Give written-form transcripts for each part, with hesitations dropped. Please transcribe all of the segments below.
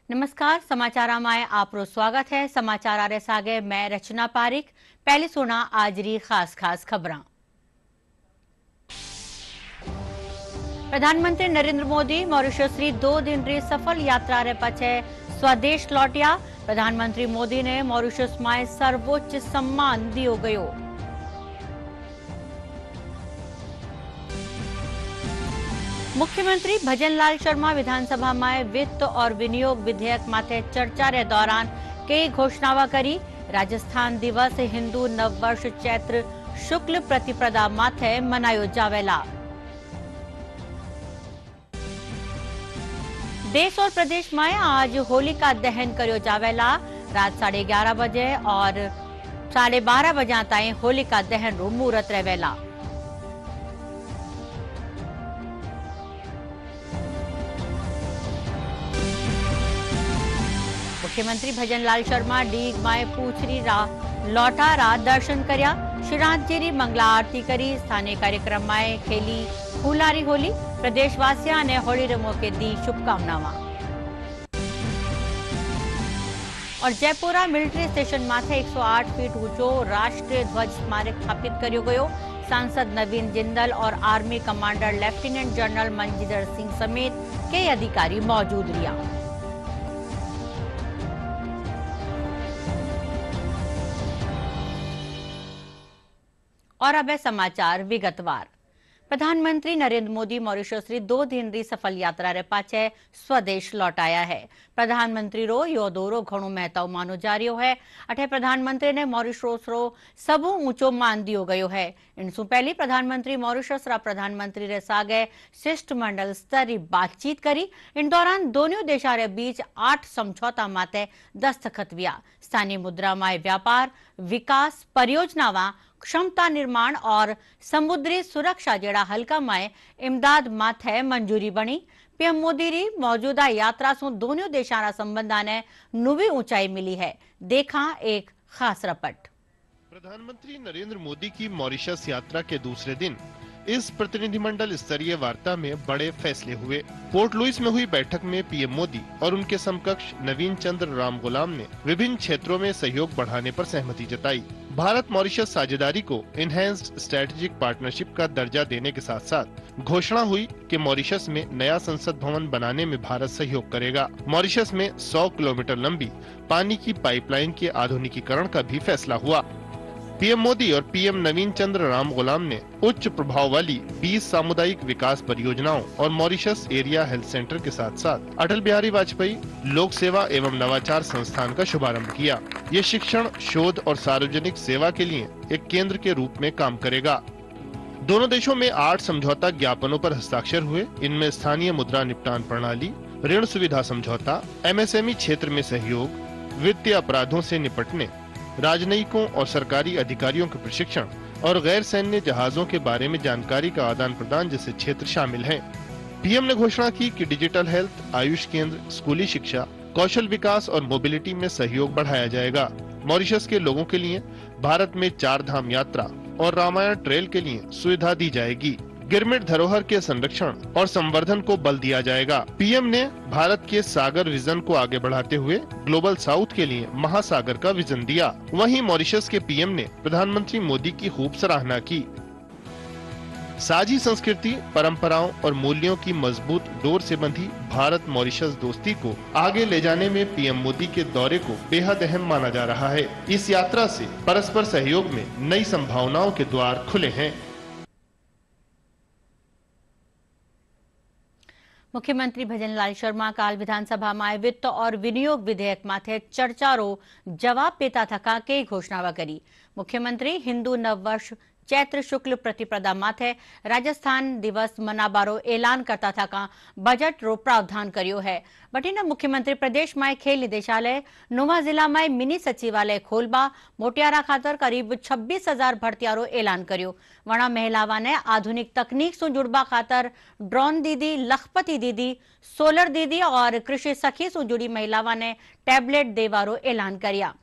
नमस्कार, समाचार में आपरो स्वागत है। समाचार आरे सागे मैं रचना पारिक। पहले सुना आज री खास खबर। प्रधानमंत्री नरेंद्र मोदी मॉरिशस री 2 दिन री सफल यात्रा रे पछे स्वदेश लौटिया। प्रधानमंत्री मोदी ने मॉरिशस में सर्वोच्च सम्मान दियो गयो। मुख्यमंत्री भजनलाल शर्मा विधानसभा में वित्त और विनियोग विधेयक माथे चर्चा रे दौरान कई घोषणावा करी। राजस्थान दिवस हिंदू नववर्ष चैत्र शुक्ल प्रतिपदा माथे मनायो जावेला। देश और प्रदेश में आज होलिका दहन करो जावेला। रात 11:30 बजे और 12:30 बजे ताई होलिका दहन रो मुहूर्त रहेला। मुख्यमंत्री भजनलाल शर्मा डीग माए पूछरी रा लौटारा दर्शन कर्या। श्रीनाथ जी री मंगला आरती करी। स्थानीय कार्यक्रम में खेली फूलारी होली। प्रदेशवासियों ने होली रे मौके दी शुभकामनावां। और जयपुरा मिलिट्री स्टेशन माथे 108 फीट ऊंचो राष्ट्रीय ध्वज स्मारक स्थापित करियो गयो। सांसद नवीन जिंदल और army commander lieutenant general Manjinder Singh समेत कई अधिकारी मौजूद रिया। और अब है समाचार विगतवार। प्रधानमंत्री नरेंद्र मोदी मॉरिशस री 2 दिन री सफल यात्रा रे पाछे स्वदेश लौटाया है। प्रधानमंत्री रो यो दौरो घणो महत्व मानो जा रह्यो है। अठे प्रधानमंत्री ने मॉरिशस रो सबू ऊंचो मान दियो गयो है। इनसु पहली प्रधानमंत्री मॉरिशस रा प्रधानमंत्री रे सागे शिष्टमंडल स्तर री बातचीत करी। इन दौरान दोनों देशा रे बीच 8 समझौता माते दस्तखत हुआ। स्थानीय मुद्रा में व्यापार, विकास, परियोजनावां, क्षमता निर्माण और समुद्री सुरक्षा जेड़ा हल्का में इमदाद माथे मंजूरी बनी। पीएम मोदी री मौजूदा यात्रा से दोनों देशों रा संबंधा ने नवी ऊंचाई मिली है। देखा एक खास रिपोर्ट। प्रधानमंत्री नरेंद्र मोदी की मॉरिशस यात्रा के दूसरे दिन इस प्रतिनिधिमंडल स्तरीय वार्ता में बड़े फैसले हुए। पोर्ट लुइस में हुई बैठक में पीएम मोदी और उनके समकक्ष नवीन चंद्र राम गुलाम ने विभिन्न क्षेत्रों में सहयोग बढ़ाने पर सहमति जताई। भारत मॉरिशस साझेदारी को इनहैंस्ड स्ट्रेटेजिक पार्टनरशिप का दर्जा देने के साथ साथ घोषणा हुई कि मॉरिशस में नया संसद भवन बनाने में भारत सहयोग करेगा। मॉरिशस में 100 किलोमीटर लंबी पानी की पाइपलाइन के आधुनिकीकरण का भी फैसला हुआ। पीएम मोदी और पीएम नवीन चंद्र राम गुलाम ने उच्च प्रभाव वाली 20 सामुदायिक विकास परियोजनाओं और मॉरिशस एरिया हेल्थ सेंटर के साथ साथ अटल बिहारी वाजपेयी लोक सेवा एवं नवाचार संस्थान का शुभारंभ किया। ये शिक्षण, शोध और सार्वजनिक सेवा के लिए एक केंद्र के रूप में काम करेगा। दोनों देशों में 8 समझौता ज्ञापनों पर हस्ताक्षर हुए। इनमें स्थानीय मुद्रा निपटान प्रणाली, ऋण सुविधा समझौता, एमएसएमई क्षेत्र में सहयोग, वित्तीय अपराधों से निपटने, राजनयिकों और सरकारी अधिकारियों के प्रशिक्षण और गैर सैन्य जहाजों के बारे में जानकारी का आदान प्रदान जैसे क्षेत्र शामिल हैं। पीएम ने घोषणा की कि डिजिटल हेल्थ, आयुष केंद्र, स्कूली शिक्षा, कौशल विकास और मोबिलिटी में सहयोग बढ़ाया जाएगा। मॉरिशस के लोगों के लिए भारत में 4 धाम यात्रा और रामायण ट्रेल के लिए सुविधा दी जाएगी। गिरमिट धरोहर के संरक्षण और संवर्धन को बल दिया जाएगा। पीएम ने भारत के सागर विजन को आगे बढ़ाते हुए ग्लोबल साउथ के लिए महासागर का विजन दिया। वहीं मॉरिशस के पीएम ने प्रधानमंत्री मोदी की खूब सराहना की। साझी संस्कृति, परंपराओं और मूल्यों की मजबूत डोर से बंधी भारत मॉरिशस दोस्ती को आगे ले जाने में पीएम मोदी के दौरे को बेहद अहम माना जा रहा है। इस यात्रा से परस्पर सहयोग में नई संभावनाओं के द्वार खुले हैं। मुख्यमंत्री भजनलाल शर्मा काल विधानसभा में वित्त और विनियोग विधेयक माथे चर्चा रो जवाब देता थका के घोषणावा करी। मुख्यमंत्री हिंदू नववर्ष चैत्र शुक्ल प्रतिपदा माथे राजस्थान दिवस मनाबारो ऐलान करता था बजट रो प्रावधान करियो है। बटीना मुख्यमंत्री प्रदेश में खेल निदेशालय, नुवा जिला में मिनी सचिवालय खोलबा, मोटियारा खातर करीब 26,000 भर्तियारो ऐलान करियो। वणा महिलावा ने आधुनिक तकनीक से जुड़बा खातर ड्रोन दीदी, लखपति दीदी, सोलर दीदी और कृषि सखी से जुड़ी महिलावा ने टैबलेट देवारो ऐलान करिया।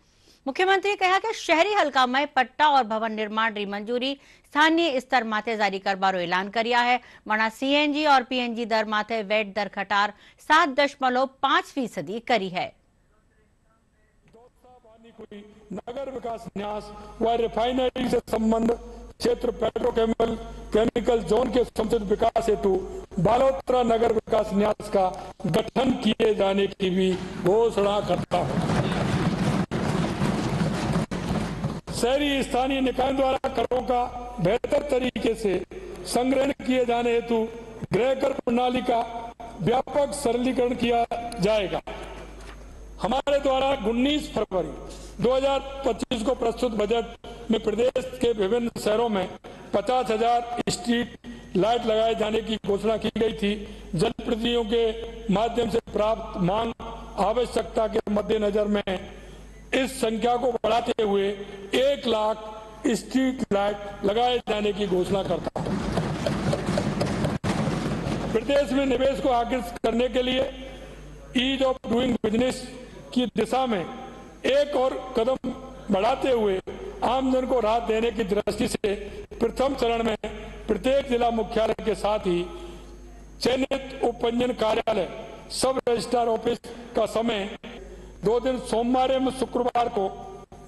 मुख्यमंत्री कहा कि शहरी हल्का में पट्टा और भवन निर्माण री मंजूरी स्थानीय स्तर माथे जारी करबारो ऐलान किया है। मना सीएनजी और पीएनजी दर माथे वेट दर घटार 7.5% करी है। नगर विकास न्यास व रिफाइनरी से संबंध क्षेत्र पेट्रोकेमिकल जोन के समुचित विकास हेतु बालोतरा नगर विकास न्यास का गठन किए जाने की भी घोषणा करता हूं। शहरी स्थानीय निकायों द्वारा करों का बेहतर तरीके से संग्रहण किए जाने हेतु गृह कर प्रणाली का व्यापक सरलीकरण किया जाएगा। हमारे द्वारा 19 फरवरी 2025 को प्रस्तुत बजट में प्रदेश के विभिन्न शहरों में 50,000 स्ट्रीट लाइट लगाए जाने की घोषणा की गई थी। जनप्रतिनिधियों के माध्यम से प्राप्त मांग आवश्यकता के मद्देनजर में इस संख्या को बढ़ाते हुए 1 लाख स्ट्रीट लाइट लगाए जाने की घोषणा करता हूं। प्रदेश में निवेश को आकर्षित करने के लिए ईज ऑफ डूइंग बिजनेस की दिशा में एक और कदम बढ़ाते हुए आमजन को राहत देने की दृष्टि से प्रथम चरण में प्रत्येक जिला मुख्यालय के साथ ही चयनित उप पंजीयन कार्यालय सब रजिस्ट्रार ऑफिस का समय 2 दिन सोमवार एवं शुक्रवार को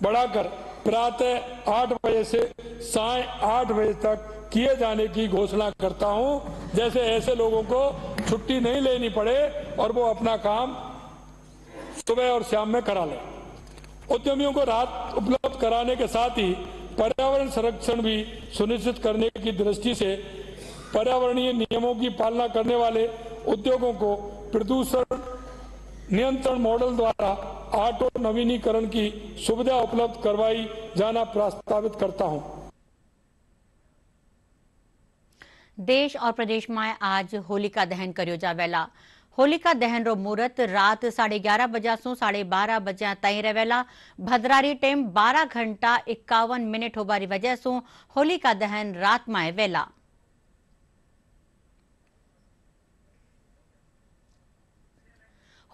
बढ़ाकर प्रातः 8 बजे से साय 8 बजे तक किए जाने की घोषणा करता हूं, जैसे ऐसे लोगों को छुट्टी नहीं लेनी पड़े और वो अपना काम सुबह और शाम में करा ले। उद्यमियों को राहत उपलब्ध कराने के साथ ही पर्यावरण संरक्षण भी सुनिश्चित करने की दृष्टि से पर्यावरणीय नियमों की पालना करने वाले उद्योगों को प्रदूषण नियंत्रण मॉडल द्वारा ऑटो नवीनीकरण की सुविधा उपलब्ध करवाई जाना प्रस्तावित करता हूं। देश और प्रदेश में आज होलिका दहन करियो जावेला। होलिका दहन रो मुहूर्त रात 11:30 बजा सु 12:30 बजा ताई रहेला। भद्रारी टाइम 12 घंटा 51 मिनट होबारी वजह सु होलिका दहन रात में वेला।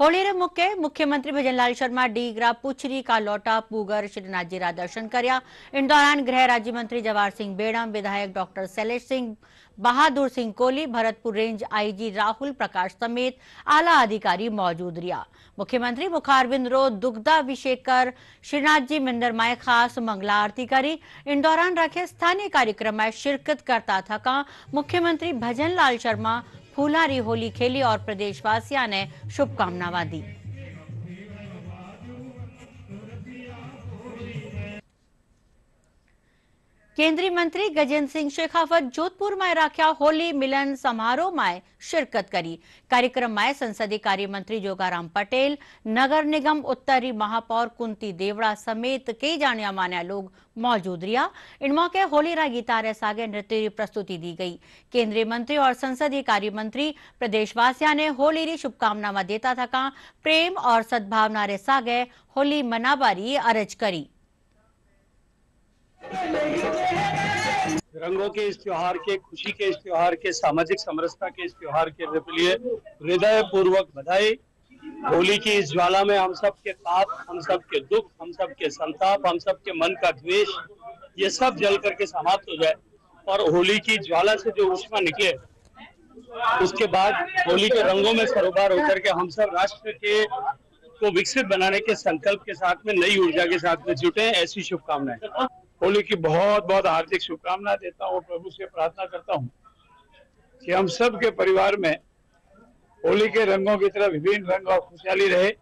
होली रे मुख्य मुख्यमंत्री भजनलाल शर्मा डीगरा पुछरी का लोटा पूगर श्रीनाथ जी रा दर्शन करया। इन दौरान गृह राज्य मंत्री जवाहर सिंह बेड़म, विधायक doctor Shailesh Singh, Bahadur Singh Kohli, Bharatpur range IG Rahul Prakash समेत आला अधिकारी मौजूद रिया। मुख्यमंत्री मुखारबिंद रो दुग्धाभिषेक कर श्रीनाथ जी मंदिर में खास मंगला आरती करी। इन दौरान रखे स्थानीय कार्यक्रम में शिरकत करता थका मुख्यमंत्री भजनलाल शर्मा फूलारी होली खेली और प्रदेशवासियों ने शुभकामनाएं दी। केंद्रीय मंत्री गजेंद्र सिंह शेखावत जोधपुर में रखा होली मिलन समारोह में शिरकत करी। कार्यक्रम में संसदीय कार्य मंत्री जोगाराम पटेल, नगर निगम उत्तरी महापौर कुंती देवड़ा समेत कई जानिया मानिया लोग मौजूद रिया। इन मौके होली रा गीतारे सागे नृत्य की प्रस्तुति दी गई। केंद्रीय मंत्री और संसदीय कार्य मंत्री प्रदेशवासियों ने होली री शुभकामनाएं देता थका प्रेम और सद्भावना रे सागे होली मनाबारी अरज करी। रंगों के इस त्योहार के, खुशी के इस त्योहार के, सामाजिक समरसता के इस त्योहार के लिए हृदय पूर्वक बधाई। होली की इस ज्वाला में हम सब के पाप, हम सब के दुख, हम सब के संताप, हम सब के मन का द्वेष, ये सब जल करके समाप्त हो जाए और होली की ज्वाला से जो ऊष्मा निकले उसके बाद होली के रंगों में सरोकार होकर के हम सब राष्ट्र के को विकसित बनाने के संकल्प के साथ में, नई ऊर्जा के साथ में जुटे। ऐसी शुभकामनाएं। होली की बहुत बहुत हार्दिक शुभकामनाएं देता हूँ। प्रभु से प्रार्थना करता हूँ कि हम सब के परिवार में होली के रंगों की तरह विभिन्न रंग और खुशहाली रहे।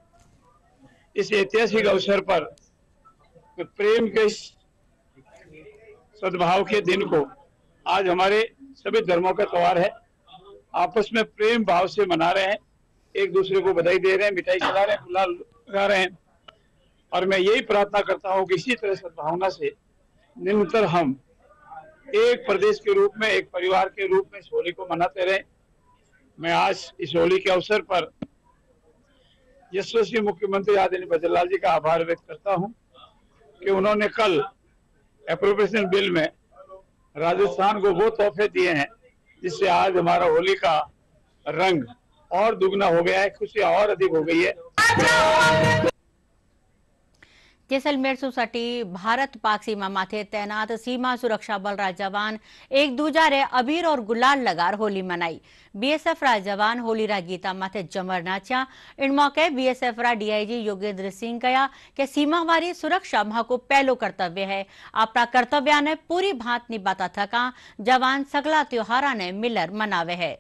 इस ऐतिहासिक अवसर पर प्रेम के सद्भाव के दिन को आज हमारे सभी धर्मों का त्योहार है, आपस में प्रेम भाव से मना रहे हैं, एक दूसरे को बधाई दे रहे हैं, मिठाई खिला रहे हैं, गुलाल लगा रहे हैं। और मैं यही प्रार्थना करता हूँ कि इसी तरह सद्भावना से निरंतर हम एक प्रदेश के रूप में, एक परिवार के रूप में इस होली को मनाते रहे। मैं आज इस होली के अवसर पर यशस्वी मुख्यमंत्री आदरणीय भजनलाल जी का आभार व्यक्त करता हूं कि उन्होंने कल एप्रोप्रिएशन बिल में राजस्थान को वो तोहफे दिए हैं जिससे आज हमारा होली का रंग और दुगना हो गया है, खुशियां और अधिक हो गई है। जैसलमेर सोसायटी भारत पाक सीमा माथे तैनात सीमा सुरक्षा बल रा जवान एक दूजा रे अबीर और गुलाल लगार होली मनाई। बीएसएफ रा जवान होली रा गीता माथे जमर नाचा। इन मौके बीएसएफ रा डीआईजी योगेंद्र सिंह कहा कि सीमावारी सुरक्षा महको पहलो कर्तव्य है। अपना कर्तव्य ने पूरी भांत निभाता थका जवान सगला त्योहारा ने मिलर मनावे है।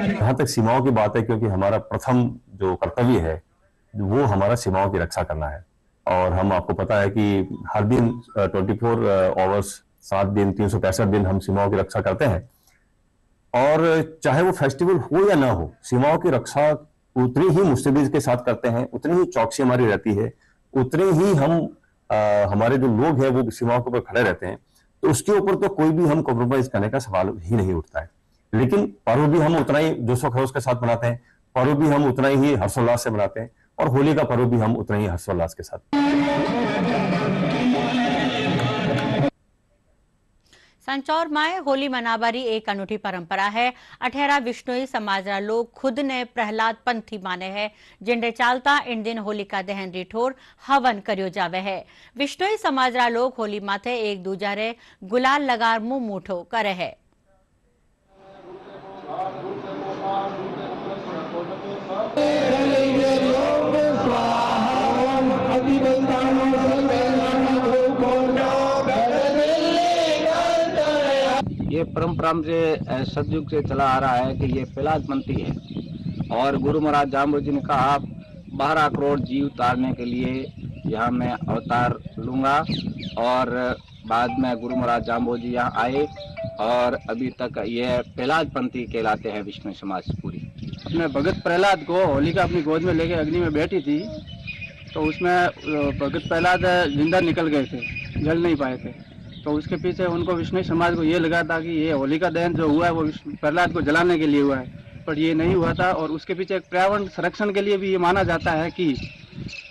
जहाँ तक सीमाओं की बात है, क्योंकि हमारा प्रथम जो कर्तव्य है वो हमारा सीमाओं की रक्षा करना है। और हम आपको पता है कि हर दिन 24 आवर्स 7 दिन 365 दिन हम सीमाओं की रक्षा करते हैं। और चाहे वो फेस्टिवल हो या ना हो, सीमाओं की रक्षा उतनी ही मुस्तैदी के साथ करते हैं, उतनी ही चौकसी हमारी रहती है, उतने ही हम हमारे जो लोग हैं वो सीमाओं के ऊपर खड़े रहते हैं। तो उसके ऊपर तो कोई भी हम कॉम्प्रोमाइज करने का सवाल ही नहीं उठता है। लेकिन पर्व भी हम उतना ही जोशो खरोश के साथ मनाते हैं, पर्व भी हम उतना ही हर्षोल्लास से मनाते हैं, और होली का पर्व भी हम उतना ही हर्षोल्लास के साथ। संचौर माए होली मनाबारी एक अनूठी परंपरा है। अठेरा विष्णुई समाज लोग खुद ने प्रहलाद पंथी माने हैं, जिंडे चालता इन दिन होलिका दहन रिठोर हवन करियो जावे है। विष्णुई समाज लोग होली माथे एक दूजा रे गुलाल लगार मुंह मूठो करे है। ये परंपरा से सतयुग से चला आ रहा है कि ये प्रहलाद पंथी है। और गुरु महाराज जाम्बो जी ने कहा 12 करोड़ जीव तारने के लिए यहाँ मैं अवतार लूंगा। और बाद में गुरु महाराज जाम्बो जी यहाँ आए और अभी तक ये प्रहलाद पंथी कहलाते हैं। विष्णु समाज पूरी अपने भगत प्रहलाद को होलिका अपनी गोद में लेके अग्नि में बैठी थी, तो उसमें भगत प्रहलाद जिंदा निकल गए थे, जल नहीं पाए थे। तो उसके पीछे उनको विष्णु समाज को ये लगा था कि ये होलिका दहन जो हुआ है वो प्रहलाद को जलाने के लिए हुआ है, पर ये नहीं हुआ था। और उसके पीछे एक पर्यावरण संरक्षण के लिए भी ये माना जाता है कि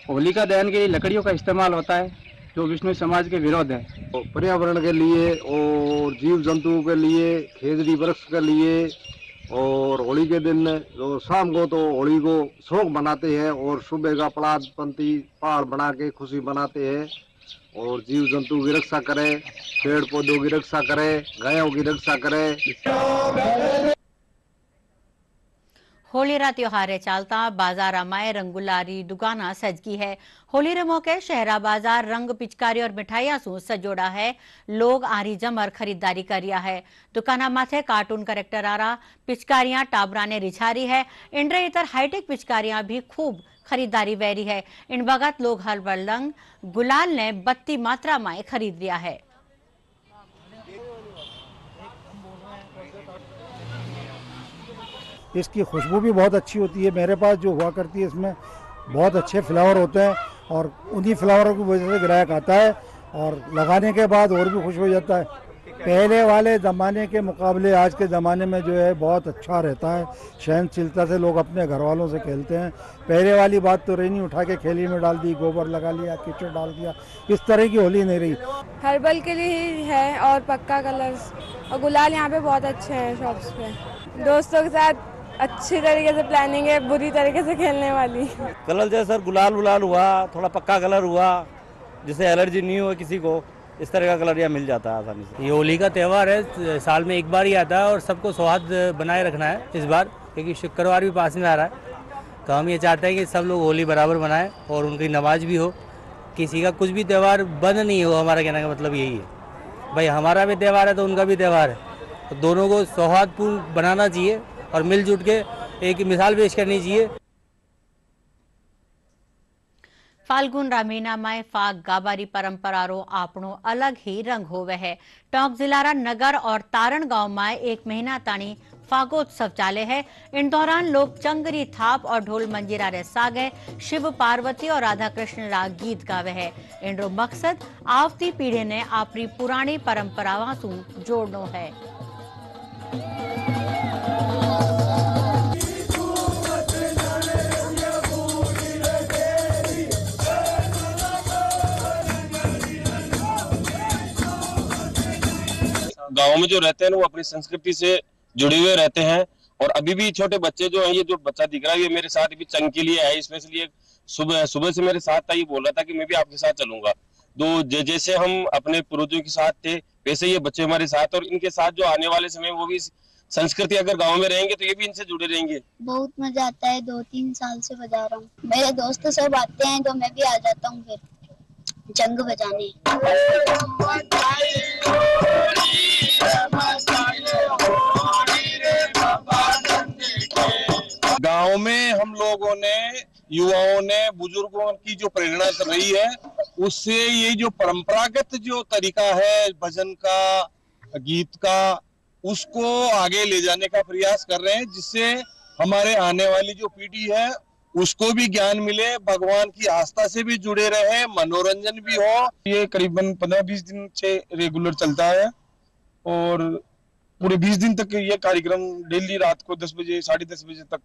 होलिका दहन के लिए लकड़ियों का इस्तेमाल होता है, जो विष्णु समाज के विरोध है। तो पर्यावरण के लिए और जीव जंतुओं के लिए, खेजड़ी वृक्ष के लिए, और होली के दिन जो शाम को तो होली को शौक मनाते हैं, और सुबह का प्रहलाद पंथी पहाड़ बना के खुशी मनाते हैं। और जीव जंतु की रक्षा करे, पेड़ पौधों की रक्षा करे, गायों की रक्षा करे। होली रा त्योहार चालता बाजार माए रंगुलारी दुकाना सजगी है। होली रे मौके शहरा बाजार रंग पिचकारी और मिठाइया सु सजोड़ा है। लोग आरी जमर खरीदारी करिया है। दुकाना माथे कार्टून करेक्टर आरा पिचकारियां टाबरा ने रिछारी है। इंड्रे इतर हाईटेक पिचकारियां भी खूब खरीदारी वैरी है। इन बगत लोग हलबल रंग गुलाल ने बत्ती मात्रा में खरीद लिया है। इसकी खुशबू भी बहुत अच्छी होती है। मेरे पास जो हुआ करती है इसमें बहुत अच्छे फ्लावर होते हैं, और उन्हीं फ्लावरों की वजह से ग्राहक आता है और लगाने के बाद और भी खुश हो जाता है। पहले वाले ज़माने के मुकाबले आज के ज़माने में जो है बहुत अच्छा रहता है। सहनशीलता से लोग अपने घर वालों से खेलते हैं। पहले वाली बात तो रही नहीं, उठा के खेली में डाल दी, गोबर लगा लिया, कीचड़ डाल दिया, इस तरह की होली नहीं रही। हर्बल के लिए ही है और पक्का कलर्स और गुलाल यहाँ पे बहुत अच्छे हैं शॉप्स पे। दोस्तों के साथ अच्छी तरीके से प्लानिंग है, बुरी तरीके से खेलने वाली। कलर जैसे सर गुलाल वुलाल हुआ, थोड़ा पक्का कलर हुआ, जिससे एलर्जी नहीं हो किसी को, इस तरह का कलर यहाँ मिल जाता है आसानी से। ये होली का त्यौहार है, साल में एक बार ही आता है और सबको सौहार्द बनाए रखना है इस बार, क्योंकि शुक्रवार भी पास में आ रहा है। तो हम ये चाहते हैं कि सब लोग होली बराबर मनाएं और उनकी नमाज भी हो, किसी का कुछ भी त्यौहार बंद नहीं हो। हमारा कहने का मतलब यही है, भाई हमारा भी त्यौहार है तो उनका भी त्यौहार है, तो दोनों को सौहार्दपूर्ण बनाना चाहिए और मिलजुल के एक मिसाल पेश करनी चाहिए। फाल्गुन रामीना में फाग गाबारी परंपरा रो आपनो अलग ही रंग होवे है। टोंक जिला नगर और तारण गांव में एक महीना ताणी फागोत्सव चाले है। इन दौरान लोग चंगरी थाप और ढोल मंजीरा रे सागे शिव पार्वती और राधा कृष्ण रा गीत गावे है। इनरो मकसद आवती पीढ़ी ने अपनी पुरानी परंपराओं से जोड़नो है। गाँव में जो रहते हैं वो अपनी संस्कृति से जुड़े हुए रहते हैं। और अभी भी छोटे बच्चे जो हैं, ये जो बच्चा दिख रहा है ये मेरे साथ भी चंग के लिए है, स्पेशली सुबह से मेरे साथ था, ये बोल रहा था कि मैं भी आपके साथ चलूंगा। तो जैसे हम अपने पूर्वजों के साथ थे वैसे ये बच्चे हमारे साथ, और इनके साथ जो आने वाले समय वो भी संस्कृति अगर गांव में रहेंगे तो ये भी इनसे जुड़े रहेंगे। बहुत मजा आता है, 2-3 साल से बजा रहा हूँ। मेरे दोस्त सब आते हैं तो मैं भी आ जाता हूँ फिर जंग बजाने। गांव में हम लोगों ने, युवाओं ने, बुजुर्गों की जो प्रेरणा रही है उससे ये जो परंपरागत जो तरीका है भजन का, गीत का, उसको आगे ले जाने का प्रयास कर रहे हैं, जिससे हमारे आने वाली जो पीढ़ी है उसको भी ज्ञान मिले, भगवान की आस्था से भी जुड़े रहे, मनोरंजन भी हो। ये करीबन 15-20 दिन से रेगुलर चलता है और पूरे 20 दिन तक ये कार्यक्रम डेली रात को 10 बजे 10:30 बजे तक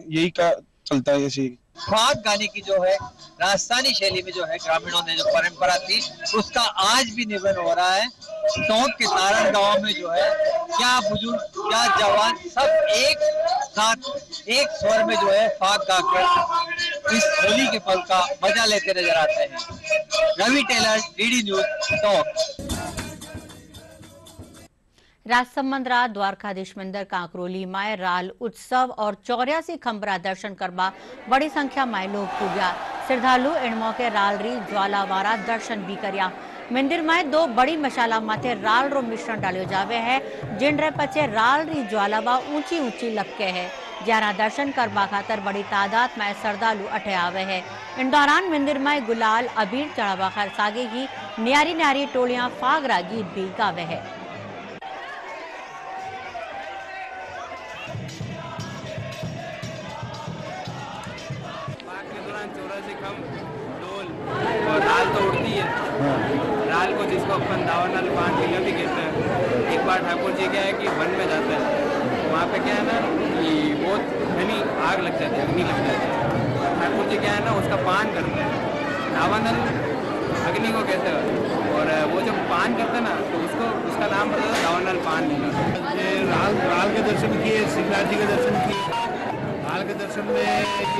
यही का चलता है। ऐसे फाग गाने की जो है राजस्थानी शैली में जो है ग्रामीणों ने जो परंपरा थी उसका आज भी निधन हो रहा है। टोंक के सारण गांव में जो है क्या बुजुर्ग क्या जवान सब एक साथ एक स्वर में जो है फाग गाकर इस होली के पल का मजा लेते नजर आते हैं। Ravi Tailor, DD news, Tonk. राजसमंद द्वारकाधीश मंदिर कांकरोली माय राल उत्सव और 84 खंबरा दर्शन करवा बड़ी संख्या में लोग पूजा। श्रद्धालु इन मौके राल री ज्वालावारा दर्शन भी करया। मंदिर में 2 बड़ी मशाला माथे राल रो मिश्रण डालियो जावे है, जिन रे पचे राल री ज्वालावा ऊंची ऊंची लपके है। ज्यादा दर्शन करवा खातर बड़ी तादाद में श्रद्धालु अठे आवे है। इन दौरान मंदिर में गुलाल अबीर चढ़ावा खर सागे की न्यारी न्यारी टोलियां फागरा गीत भी गावे है। और राल तो उड़ती है, राल को जिसको अपन दावनाल पान किला भी कहते हैं। एक बार ठाकुर जी क्या है कि वन में जाते हैं, वहाँ पे क्या है ना कि बहुत घनी आग लग जाती है, अग्नि लग जाती है। ठाकुर जी क्या है ना उसका पान करते हैं, दावनाल अग्नि को कहते हैं, और वो जब पान करते हैं ना तो उसको उसका नाम पड़ता है दावनाल पान। ये राल के दर्शन किए, सिंगराज जी के दर्शन किए। राल के दर्शन में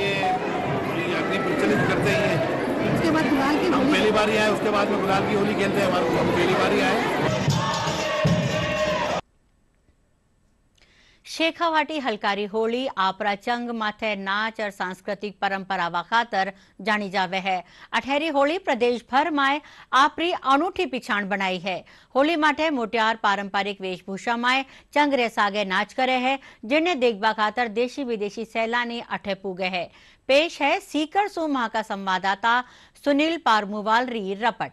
ये अग्नि प्रचलित करते हैं। उसके बाद गुलाल की हम पहली बार ही आए, उसके बाद में गुलाल की होली खेलते हैं। हमारे हम पहली बार ही आए। शेखावाटी हलकारी होली आपरा चंग माथे नाच और सांस्कृतिक परंपरा वा खातर जानी जावे है। अठहरी होली प्रदेश भर में आपरी अनूठी पिछाण बनाई है। होली माथे मोटियार पारंपरिक वेशभूषा में चंग रे सागे नाच करे है, जिन्हें देखबा खातर देशी विदेशी सैलानी अठे पूगे है। पेश है सीकर सो माह का संवाददाता सुनील पारमुवाल री रपट।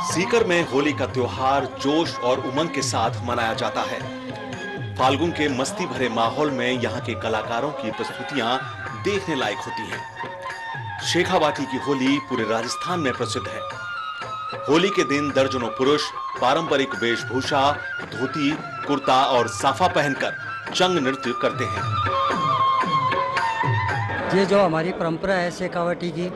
सीकर में होली का त्योहार जोश और उमंग के साथ मनाया जाता है। फाल्गुन के मस्ती भरे माहौल में यहाँ के कलाकारों की प्रस्तुतियां देखने लायक होती हैं। शेखावाटी की होली पूरे राजस्थान में प्रसिद्ध है। होली के दिन दर्जनों पुरुष पारंपरिक वेशभूषा, धोती, कुर्ता और साफा पहनकर चंग नृत्य करते हैं। ये जो हमारी परंपरा है शेखावाटी की,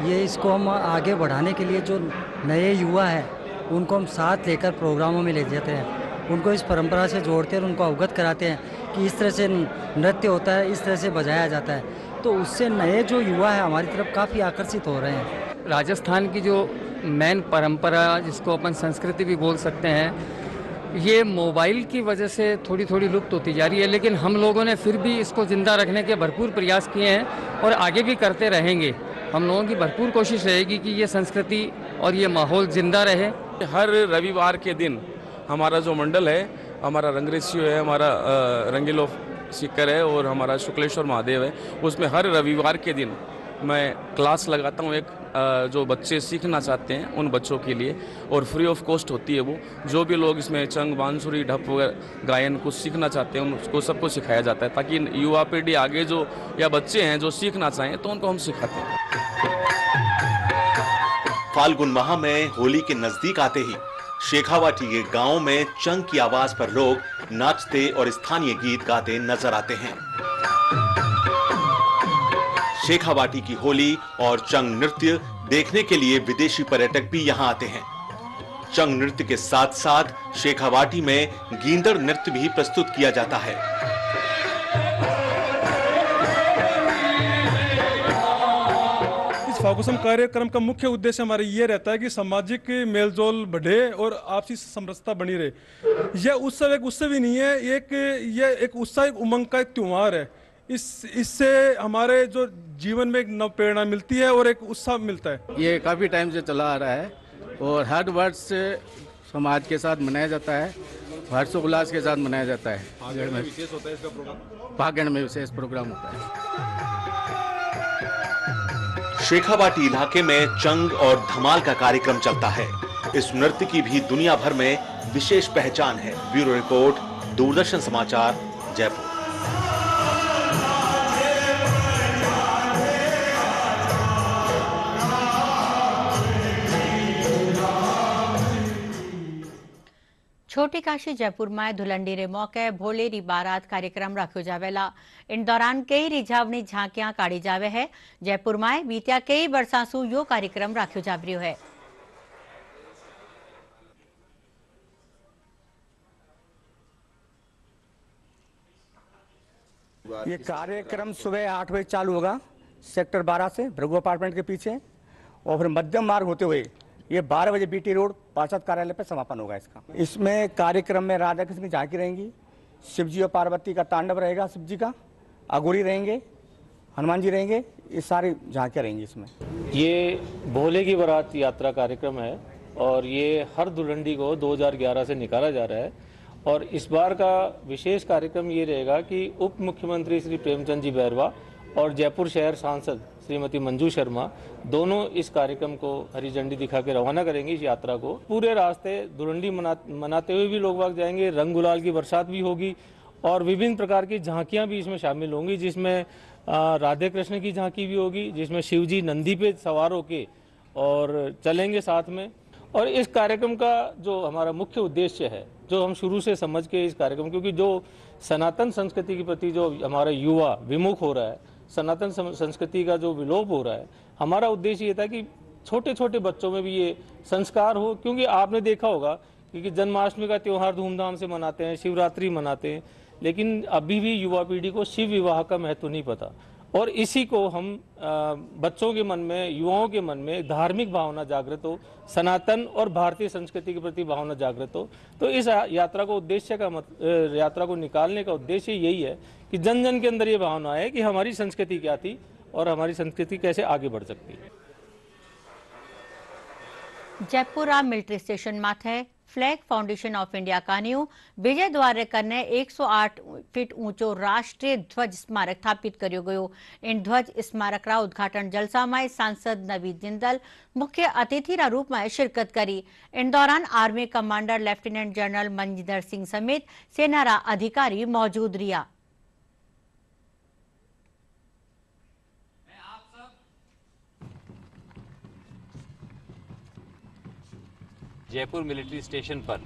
ये इसको हम आगे बढ़ाने के लिए जो नए युवा हैं उनको हम साथ लेकर प्रोग्रामों में ले जाते हैं, उनको इस परंपरा से जोड़ते हैं, उनको अवगत कराते हैं कि इस तरह से नृत्य होता है, इस तरह से बजाया जाता है। तो उससे नए जो युवा है हमारी तरफ काफ़ी आकर्षित हो रहे हैं। राजस्थान की जो मेन परंपरा जिसको अपन संस्कृति भी बोल सकते हैं, ये मोबाइल की वजह से थोड़ी थोड़ी लुप्त होती जा रही है, लेकिन हम लोगों ने फिर भी इसको जिंदा रखने के भरपूर प्रयास किए हैं और आगे भी करते रहेंगे। हम लोगों की भरपूर कोशिश रहेगी कि ये संस्कृति और ये माहौल जिंदा रहे। हर रविवार के दिन हमारा जो मंडल है, हमारा रंगरेशियो है, हमारा रंगीलो सीकर है और हमारा शुक्लेश्वर महादेव है, उसमें हर रविवार के दिन मैं क्लास लगाता हूँ। एक जो बच्चे सीखना चाहते हैं उन बच्चों के लिए, और फ्री ऑफ कॉस्ट होती है वो। जो भी लोग इसमें चंग, बांसुरी, ढप वगैरह गायन कुछ सीखना चाहते हैं उनको सबको सिखाया जाता है, ताकि युवा पीढ़ी आगे जो या बच्चे हैं जो सीखना चाहें तो उनको हम सिखाते हैं। फाल्गुन माह में होली के नजदीक आते ही शेखावाटी के गांव में चंग की आवाज पर लोग नाचते और स्थानीय गीत गाते नजर आते हैं। शेखावाटी की होली और चंग नृत्य देखने के लिए विदेशी पर्यटक भी यहाँ आते हैं। चंग नृत्य के साथ साथ शेखावाटी में गींदड़ नृत्य भी प्रस्तुत किया जाता है। इस फाकुसम कार्यक्रम का मुख्य उद्देश्य हमारा ये रहता है कि सामाजिक मेलजोल बढ़े और आपसी समरसता बनी रहे। यह उत्सव एक उत्सव ही नहीं है, यह एक उत्साह, एक उमंग का एक त्योहार है। इससे हमारे जो जीवन में एक नव प्रेरणा मिलती है और एक उत्साह मिलता है। ये काफ़ी टाइम से चला आ रहा है और हर वर्ष समाज के साथ मनाया जाता है, हर्षोल्लास के साथ मनाया जाता है। फागण में विशेष होता है इसका प्रोग्राम, फागण में विशेष प्रोग्राम होता है। शेखावाटी इलाके में चंग और धमाल का कार्यक्रम चलता है। इस नृत्य की भी दुनिया भर में विशेष पहचान है। ब्यूरो रिपोर्ट, दूरदर्शन समाचार, जयपुर। छोटी काशी जयपुर में धुलंडी रे मौके भोले री बारात कार्यक्रम रखो जावेला। इन दौरान कई रिझावनी झांकियां काढ़ी जावे है। जयपुर में बीत्या कई बरसासू यो कार्यक्रम रखो जावरियो है। ये कार्यक्रम सुबह 8 बजे चालू होगा सेक्टर 12 से भृगु अपार्टमेंट के पीछे, और फिर मध्यम मार्ग होते हुए ये 12 बजे बीटी रोड पार्षद कार्यालय पर समापन होगा इसका। इसमें कार्यक्रम में राधा कृष्ण की झांकी रहेंगी, शिवजी और पार्वती का तांडव रहेगा, शिवजी का अघोरी रहेंगे, हनुमान जी रहेंगे, ये सारी झांकियाँ रहेंगी इसमें। ये भोले की बारात यात्रा कार्यक्रम है और ये हर धुलंडी को 2011 से निकाला जा रहा है। और इस बार का विशेष कार्यक्रम ये रहेगा कि उप मुख्यमंत्री श्री प्रेमचंद जी बैरवा और जयपुर शहर सांसद श्रीमती मंजू शर्मा दोनों इस कार्यक्रम को हरी झंडी दिखा के रवाना करेंगे। इस यात्रा को पूरे रास्ते धुलंडी मनाते हुए भी लोग बाग जाएंगे, रंग गुलाल की बरसात भी होगी और विभिन्न प्रकार की झांकियां भी इसमें शामिल होंगी, जिसमें राधे कृष्ण की झांकी भी होगी, जिसमें शिवजी नंदी पे सवार होके और चलेंगे साथ में। और इस कार्यक्रम का जो हमारा मुख्य उद्देश्य है, जो हम शुरू से समझ के इस कार्यक्रम, क्योंकि जो सनातन संस्कृति के प्रति जो हमारा युवा विमुख हो रहा है, सनातन संस्कृति का जो विलोप हो रहा है, हमारा उद्देश्य ये था कि छोटे छोटे बच्चों में भी ये संस्कार हो। क्योंकि आपने देखा होगा कि जन्माष्टमी का त्यौहार धूमधाम से मनाते हैं, शिवरात्रि मनाते हैं, लेकिन अभी भी युवा पीढ़ी को शिव विवाह का महत्व नहीं पता। और इसी को हम बच्चों के मन में, युवाओं के मन में धार्मिक भावना जागृत हो, सनातन और भारतीय संस्कृति के प्रति भावना जागृत हो। तो इस यात्रा को यात्रा को निकालने का उद्देश्य यही है कि जन जन के अंदर ये भावना है कि हमारी संस्कृति क्या थी और हमारी संस्कृति कैसे आगे बढ़ सकती है। जयपुर मिलिट्री स्टेशन माथे फ्लैग फाउंडेशन ऑफ इंडिया का न्यू विजय द्वारे कने 108 फीट ऊंचो राष्ट्रीय ध्वज स्मारक स्थापित करियो गयो। इन ध्वज स्मारक रा उद्घाटन जलसा में सांसद नवीन जिंदल मुख्य अतिथि रा रूप में शिरकत करी। इन दौरान army commander lieutenant general Manjinder Singh समेत सेना रा अधिकारी मौजूद रिया। जयपुर मिलिट्री स्टेशन पर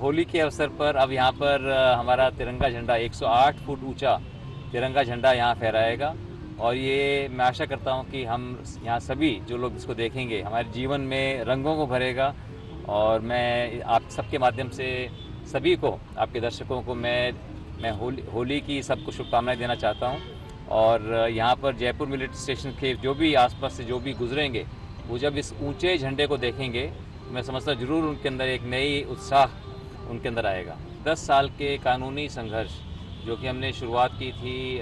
होली के अवसर पर अब यहाँ पर हमारा तिरंगा झंडा 108 फुट ऊंचा तिरंगा झंडा यहाँ फहराएगा। और ये मैं आशा करता हूँ कि हम यहाँ सभी जो लोग इसको देखेंगे हमारे जीवन में रंगों को भरेगा। और मैं आप सबके माध्यम से सभी को, आपके दर्शकों को मैं होली की सबको शुभकामनाएं देना चाहता हूँ। और यहाँ पर जयपुर मिलिट्री स्टेशन के जो भी आसपास से जो भी गुजरेंगे, वो जब इस ऊंचे झंडे को देखेंगे, मैं समझता जरूर उनके अंदर एक नई उत्साह उनके अंदर आएगा। 10 साल के कानूनी संघर्ष जो कि हमने शुरुआत की थी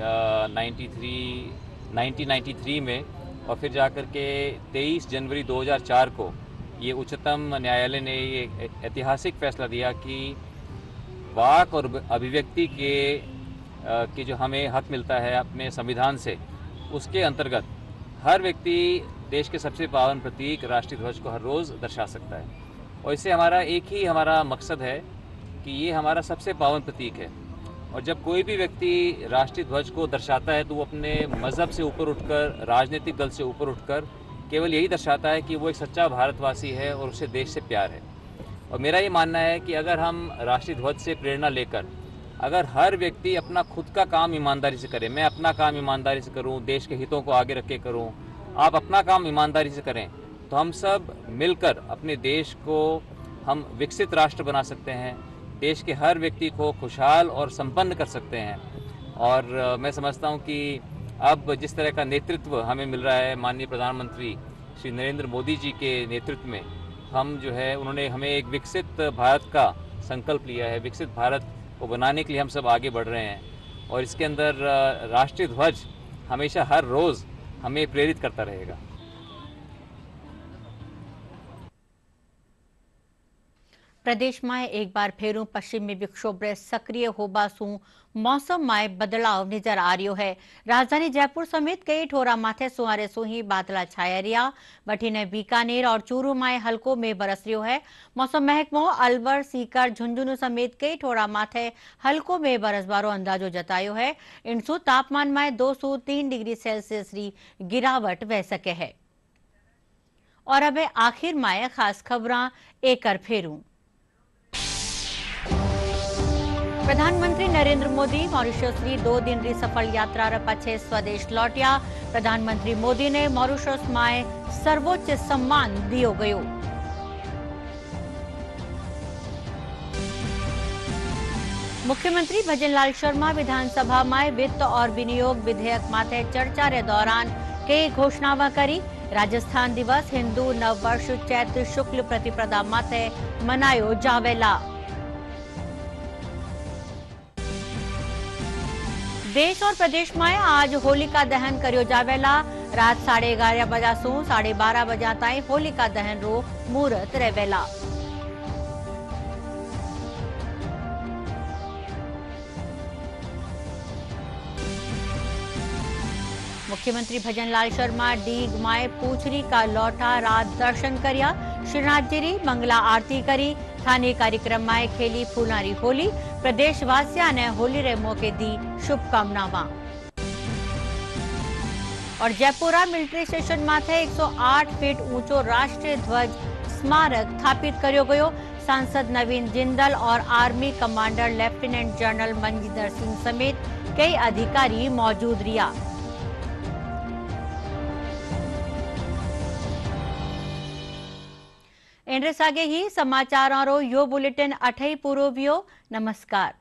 1993 में, और फिर जाकर के 23 जनवरी 2004 को ये उच्चतम न्यायालय ने ये ऐतिहासिक फैसला दिया कि वाक और अभिव्यक्ति के जो हमें हक मिलता है अपने संविधान से, उसके अंतर्गत हर व्यक्ति देश के सबसे पावन प्रतीक राष्ट्रीय ध्वज को हर रोज़ दर्शा सकता है। और इससे हमारा मकसद है कि ये हमारा सबसे पावन प्रतीक है। और जब कोई भी व्यक्ति राष्ट्रीय ध्वज को दर्शाता है तो वो अपने मज़हब से ऊपर उठकर, राजनीतिक दल से ऊपर उठकर केवल यही दर्शाता है कि वो एक सच्चा भारतवासी है और उसे देश से प्यार है। और मेरा ये मानना है कि अगर हम राष्ट्रीय ध्वज से प्रेरणा लेकर अगर हर व्यक्ति अपना खुद का काम ईमानदारी से करे, मैं अपना काम ईमानदारी से करूं, देश के हितों को आगे रख के करूं, आप अपना काम ईमानदारी से करें, तो हम सब मिलकर अपने देश को हम विकसित राष्ट्र बना सकते हैं, देश के हर व्यक्ति को खुशहाल और संपन्न कर सकते हैं। और मैं समझता हूं कि अब जिस तरह का नेतृत्व हमें मिल रहा है माननीय प्रधानमंत्री श्री नरेंद्र मोदी जी के नेतृत्व में, हम जो है उन्होंने हमें एक विकसित भारत का संकल्प लिया है, विकसित भारत को बनाने के लिए हम सब आगे बढ़ रहे हैं। और इसके अंदर राष्ट्रीय ध्वज हमेशा हर रोज़ हमें प्रेरित करता रहेगा। प्रदेश में एक बार फेरू पश्चिमी विक्षोभ सक्रिय होबा सु मौसम में बदलाव नजर आ रही है। राजधानी जयपुर समेत कई ठोरा माथे सुहारे सुही बादला छाया रिया, वठीने बीकानेर और चूरू में हल्को में बरस रही है। मौसम महकमो अलवर, सीकर, झुंझुनू समेत कई ठोरा माथे हल्को में बरसबारो अंदाजो जतायो है। इनसु तापमान में 2 से 3 डिग्री सेल्सियस री गिरावट वह सके है। और अब आखिर में खास खबरां एक कर फेरू। प्रधानमंत्री नरेंद्र मोदी मॉरिशस की 2 दिन री सफल यात्रा रे पछे स्वदेश लौटिया। प्रधानमंत्री मोदी ने मॉरिशस में सर्वोच्च सम्मान दियो गयो। मुख्यमंत्री भजनलाल शर्मा विधानसभा में वित्त और विनियोग विधेयक माथे चर्चा रे दौरान कई घोषणावां करी। राजस्थान दिवस हिंदू नववर्ष चैत्र शुक्ल प्रतिपदा माथे मनायो जावेला। देश और प्रदेश में आज होलिका दहन करियो जावेला। रात 11:30 बजा सु 12:30 बजा ताई होलिका दहन रो मुहूर्त रहेला। मुख्यमंत्री भजनलाल शर्मा डीग माए पूछरी का लौटा रात दर्शन करिया। श्रीनाथ जी मंगला आरती करी। थाने कार्यक्रम में खेली फूलारी होली। प्रदेशवासियों ने होली रे मौके दी शुभकामनावां। और जयपुरा मिलिट्री स्टेशन माथे 108 फीट ऊंचो राष्ट्रीय ध्वज स्मारक स्थापित करियो गयो। सांसद नवीन जिंदल और army commander lieutenant general Manjinder Singh समेत कई अधिकारी मौजूद रिया। एंड्रे सागे ही समाचारों रो यो बुलेटिन अठई पूरो वियो। नमस्कार।